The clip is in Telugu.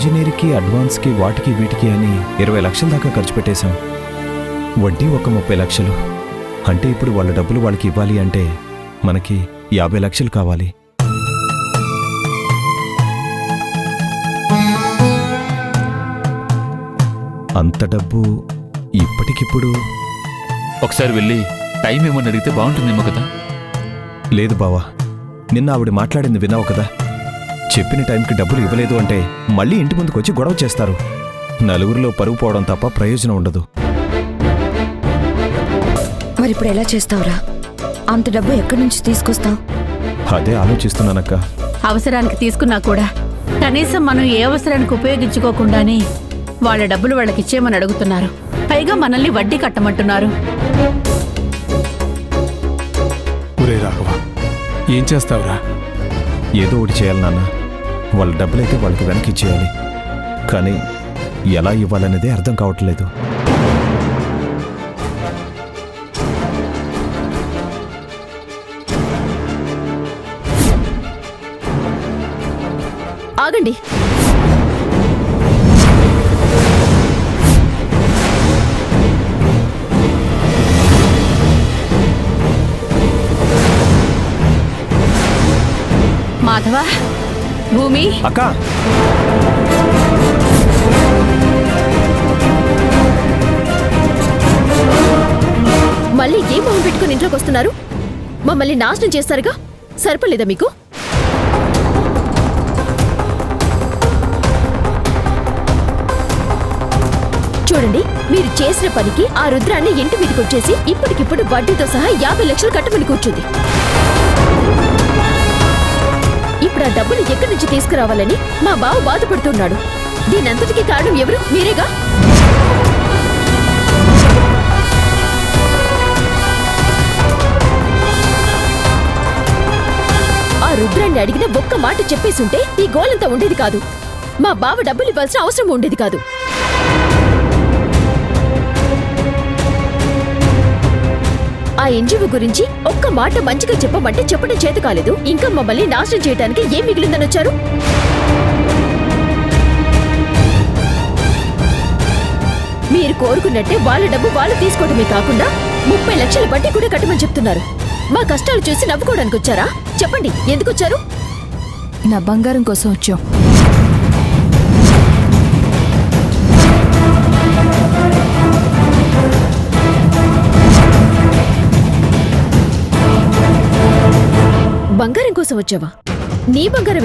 ఇంజనీర్కి అడ్వాన్స్కి వాటికి వీటికి అని 20 లక్షల దాకా ఖర్చు పెట్టేశాం. వడ్డీ ఒక 30 లక్షలు. అంటే ఇప్పుడు వాళ్ళ డబ్బులు వాళ్ళకి ఇవ్వాలి అంటే మనకి 50 లక్షలు కావాలి. అంత డబ్బు ఇప్పటికిప్పుడు ఒకసారి వెళ్ళి టైం ఏమని అడిగితే బాగుంటుందేమో కదా. లేదు బావా, నిన్న ఆవిడ మాట్లాడింది విన్నావు కదా. చెప్పిన టైంకి డబ్బులు ఇవ్వలేదు అంటే మళ్ళీ ఇంటి ముందుకు వచ్చి గొడవ చేస్తారు. నలుగురిలో పరుగు పోవడం తప్ప ప్రయోజనం ఉండదు. మరి ఇప్పుడు ఎలా చేస్తావురా? అంత డబ్బు ఎక్కడి నుంచి తీసుకొస్తావు? అదే ఆలోచిస్తున్నానక్క. అవసరానికి తీసుకున్నా కూడా కనీసం మనం ఏ అవసరానికి ఉపయోగించుకోకుండానే వాళ్ళ డబ్బులు వాళ్ళకిచ్చేయమని అడుగుతున్నారు. పైగా మనల్ని వడ్డీ కట్టమంటున్నారు. ఒరే రాఘవ, ఏం చేస్తావురా? ఏదో ఒకటి చేయాలి నాన్న. వాళ్ళ డబ్బులైతే వాళ్ళకి వెనక్కి ఇచ్చేయాలి. కానీ ఎలా ఇవ్వాలనేదే అర్థం కావట్లేదు. ఆగండి. మాధవ, భూమి, అక్క, మళ్ళీ ఏం మొహం పెట్టుకుని ఇంట్లోకి వస్తున్నారు? మమ్మల్ని నాశనం చేస్తారుగా, సరిపలేదా మీకు? చూడండి, మీరు చేసిన పనికి ఆ రుద్రాన్ని ఇంటి మీదకి వచ్చేసి ఇప్పటికిప్పుడు వడ్డీతో సహా 50 లక్షలు కట్టమని కూర్చుంది. ఇప్పుడు ఆ డబ్బులు ఎక్కడి నుంచి తీసుకురావాలని మా బావ బాధపడుతున్నాడు. దీనంతటికీ కారణం ఎవరు? మీరేగా. ఆ రుద్రాన్ని అడిగిన ఒక్క మాట చెప్పేసుంటే ఈ గోలంతా ఉండేది కాదు. మా బావ డబ్బులు ఇవ్వాల్సిన అవసరం ఉండేది కాదు. ఆ ఎన్జిఓ గురించి ఒక్క మాట మంచిగా చెప్పమంటే చెప్పడం చేత కాలేదు. ఇంకా మమ్మల్ని నాశనం చేయడానికి ఏం మిగిలిందని వచ్చారు? మీరు కోరుకున్నట్టే వాళ్ళ డబ్బు వాళ్ళు తీసుకోవడమే కాకుండా 30 లక్షల వడ్డీ కూడా కట్టమని చెప్తున్నారు. మా కష్టాలు చూసి నవ్వుకోవడానికి వచ్చారా? చెప్పండి, ఎందుకు వచ్చారు? నా బంగారం కోసం వచ్చాం. బంగారం కోసం వచ్చావా? నీ బంగారం